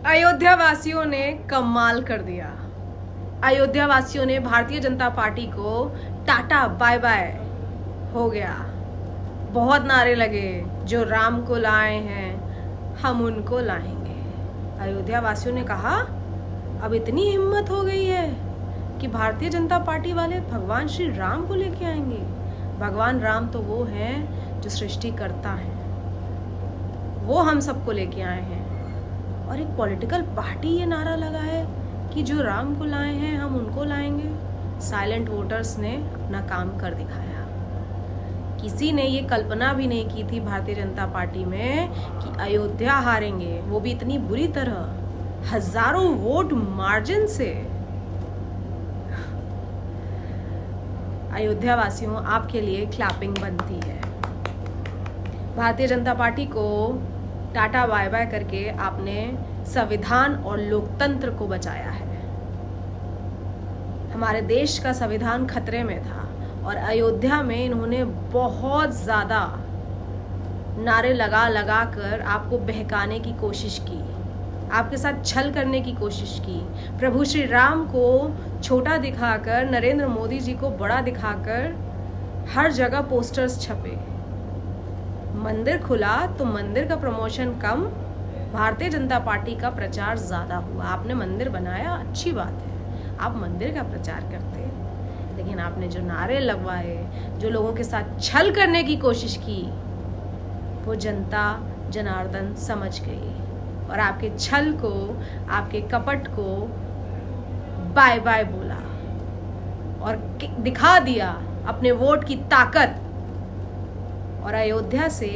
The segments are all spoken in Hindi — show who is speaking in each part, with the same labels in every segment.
Speaker 1: अयोध्या वासियों ने कमाल कर दिया। अयोध्या वासियों ने भारतीय जनता पार्टी को टाटा बाय बाय हो गया। बहुत नारे लगे, जो राम को लाए हैं हम उनको लाएंगे। अयोध्या वासियों ने कहा, अब इतनी हिम्मत हो गई है कि भारतीय जनता पार्टी वाले भगवान श्री राम को लेके आएंगे। भगवान राम तो वो हैं जो सृष्टि करता है, वो हम सबको लेके आए हैं। और एक पॉलिटिकल पार्टी ये नारा लगा है कि जो राम को लाए हैं हम उनको लाएंगे। साइलेंट वोटर्स ने अपना काम कर दिखाया। किसी ने ये कल्पना भी नहीं की थी भारतीय जनता पार्टी में कि अयोध्या हारेंगे, वो भी इतनी बुरी तरह, हजारों वोट मार्जिन से। अयोध्या वासियों, आपके लिए क्लैपिंग बनती है। भारतीय जनता पार्टी को टाटा बाय बाय करके आपने संविधान और लोकतंत्र को बचाया है। हमारे देश का संविधान खतरे में था और अयोध्या में इन्होंने बहुत ज्यादा नारे लगा लगा कर आपको बहकाने की कोशिश की, आपके साथ छल करने की कोशिश की। प्रभु श्री राम को छोटा दिखाकर, नरेंद्र मोदी जी को बड़ा दिखाकर हर जगह पोस्टर्स छपे। मंदिर खुला तो मंदिर का प्रमोशन कम, भारतीय जनता पार्टी का प्रचार ज्यादा हुआ। आपने मंदिर बनाया, अच्छी बात है, आप मंदिर का प्रचार करते, लेकिन आपने जो नारे लगवाए, जो लोगों के साथ छल करने की कोशिश की, वो जनता जनार्दन समझ गई और आपके छल को, आपके कपट को बाय बाय बोला और दिखा दिया अपने वोट की ताकत। और अयोध्या से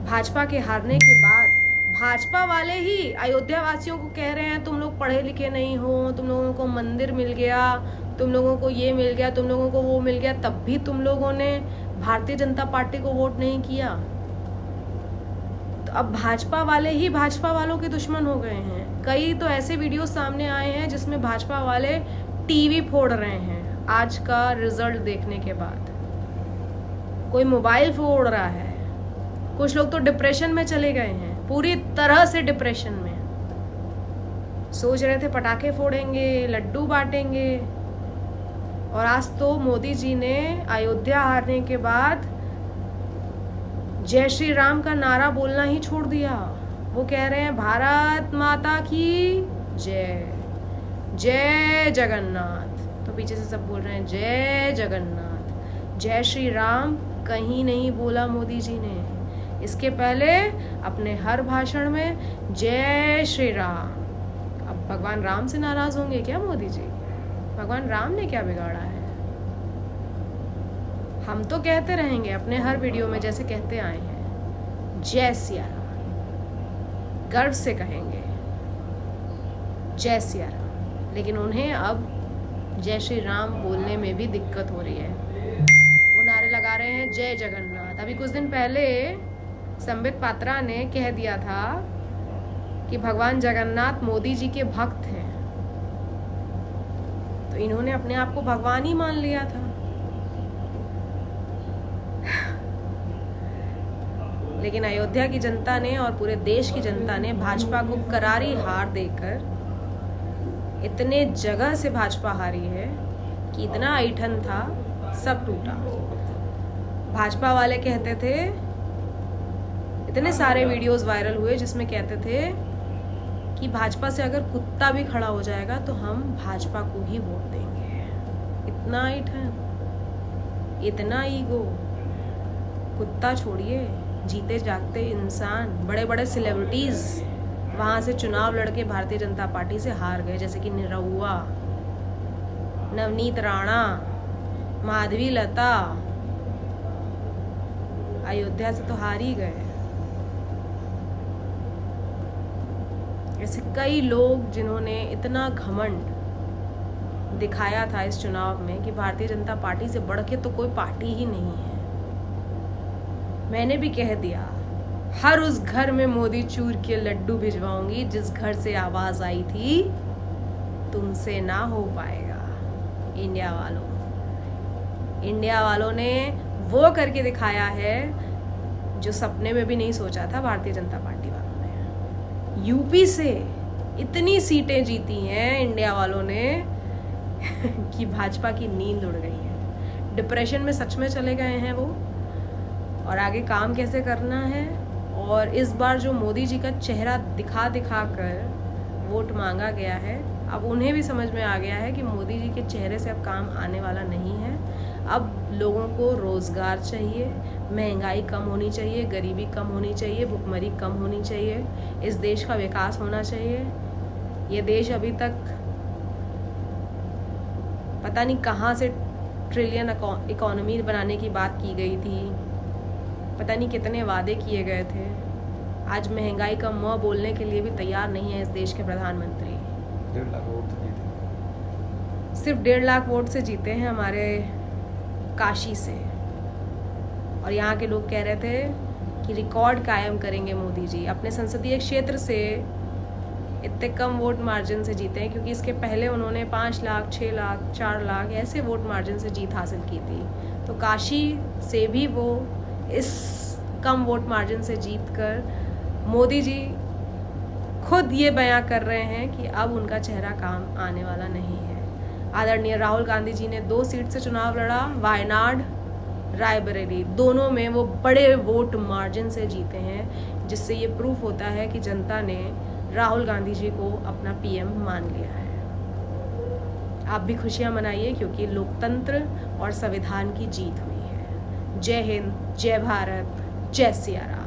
Speaker 1: भाजपा के हारने के बाद भाजपा वाले ही अयोध्या वासियों को कह रहे हैं, तुम लोग पढ़े लिखे नहीं हो, तुम लोगों को मंदिर मिल गया, तुम लोगों को ये मिल गया, तुम लोगों को वो मिल गया, तब भी तुम लोगों ने भारतीय जनता पार्टी को वोट नहीं किया। तो अब भाजपा वाले ही भाजपा वालों के दुश्मन हो गए हैं। कई तो ऐसे वीडियो सामने आए हैं जिसमें भाजपा वाले टीवी फोड़ रहे हैं आज का रिजल्ट देखने के बाद। कोई मोबाइल फोड़ रहा है, कुछ लोग तो डिप्रेशन में चले गए हैं, पूरी तरह से डिप्रेशन में। सोच रहे थे पटाखे फोड़ेंगे, लड्डू बांटेंगे, और आज तो मोदी जी ने अयोध्या हारने के बाद जय श्री राम का नारा बोलना ही छोड़ दिया। वो कह रहे हैं भारत माता की जय, जय जगन्नाथ। तो पीछे से सब बोल रहे हैं जय जगन्नाथ। जय श्री राम कहीं नहीं बोला मोदी जी ने। इसके पहले अपने हर भाषण में जय श्री राम। अब भगवान राम से नाराज होंगे क्या मोदी जी? भगवान राम ने क्या बिगाड़ा है? हम तो कहते रहेंगे अपने हर वीडियो में, जैसे कहते आए हैं, जय सिया राम, गर्व से कहेंगे जय सिया राम। लेकिन उन्हें अब जय श्री राम बोलने में भी दिक्कत हो रही है। वो नारे लगा रहे हैं जय जगन्नाथ। अभी कुछ दिन पहले संबित पात्रा ने कह दिया था कि भगवान जगन्नाथ मोदी जी के भक्त हैं, तो इन्होंने अपने आप को भगवान ही मान लिया था। लेकिन अयोध्या की जनता ने और पूरे देश की जनता ने भाजपा को करारी हार देकर, इतने जगह से भाजपा हारी है कि इतना ऐठन था, सब टूटा। भाजपा वाले कहते थे, इतने सारे वीडियोस वायरल हुए जिसमें कहते थे कि भाजपा से अगर कुत्ता भी खड़ा हो जाएगा तो हम भाजपा को ही वोट देंगे। इतना ऐठन, इतना ईगो। कुत्ता छोड़िए, जीते जागते इंसान, बड़े बड़े सेलिब्रिटीज वहां से चुनाव लड़के भारतीय जनता पार्टी से हार गए, जैसे कि निरहुआ, नवनीत राणा, माधवी लता। अयोध्या से तो हार ही गए। ऐसे कई लोग जिन्होंने इतना घमंड दिखाया था इस चुनाव में कि भारतीय जनता पार्टी से बढ़ के तो कोई पार्टी ही नहीं है। मैंने भी कह दिया, हर उस घर में मोदी चूर के लड्डू भिजवाऊंगी जिस घर से आवाज आई थी तुमसे ना हो पाएगा। इंडिया वालों ने वो करके दिखाया है जो सपने में भी नहीं सोचा था भारतीय जनता पार्टी वालों ने। यूपी से इतनी सीटें जीती हैं इंडिया वालों ने कि भाजपा की नींद उड़ गई है। डिप्रेशन में सच में चले गए हैं वो, और आगे काम कैसे करना है। और इस बार जो मोदी जी का चेहरा दिखा दिखा कर वोट मांगा गया है, अब उन्हें भी समझ में आ गया है कि मोदी जी के चेहरे से अब काम आने वाला नहीं है। अब लोगों को रोज़गार चाहिए, महंगाई कम होनी चाहिए, गरीबी कम होनी चाहिए, भुखमरी कम होनी चाहिए, इस देश का विकास होना चाहिए। ये देश अभी तक पता नहीं कहाँ से ट्रिलियन इकोनॉमी बनाने की बात की गई थी, पता नहीं कितने वादे किए गए थे। आज महंगाई का मुँह बोलने के लिए भी तैयार नहीं है इस देश के प्रधानमंत्री।
Speaker 2: 1.5 लाख वोट जीते,
Speaker 1: सिर्फ 1.5 लाख वोट से जीते हैं हमारे काशी से। और यहाँ के लोग कह रहे थे कि रिकॉर्ड कायम करेंगे मोदी जी। अपने संसदीय क्षेत्र से इतने कम वोट मार्जिन से जीते हैं, क्योंकि इसके पहले उन्होंने 5 लाख, 6 लाख, 4 लाख ऐसे वोट मार्जिन से जीत हासिल की थी। तो काशी से भी वो इस कम वोट मार्जिन से जीत कर मोदी जी खुद ये बयां कर रहे हैं कि अब उनका चेहरा काम आने वाला नहीं है। आदरणीय राहुल गांधी जी ने 2 सीट से चुनाव लड़ा, वायनाड, रायबरेली, दोनों में वो बड़े वोट मार्जिन से जीते हैं, जिससे ये प्रूफ होता है कि जनता ने राहुल गांधी जी को अपना पीएम मान लिया है। आप भी खुशियां मनाइए, क्योंकि लोकतंत्र और संविधान की जीत हुई है। जय हिंद, जय भारत, जय सिया राम।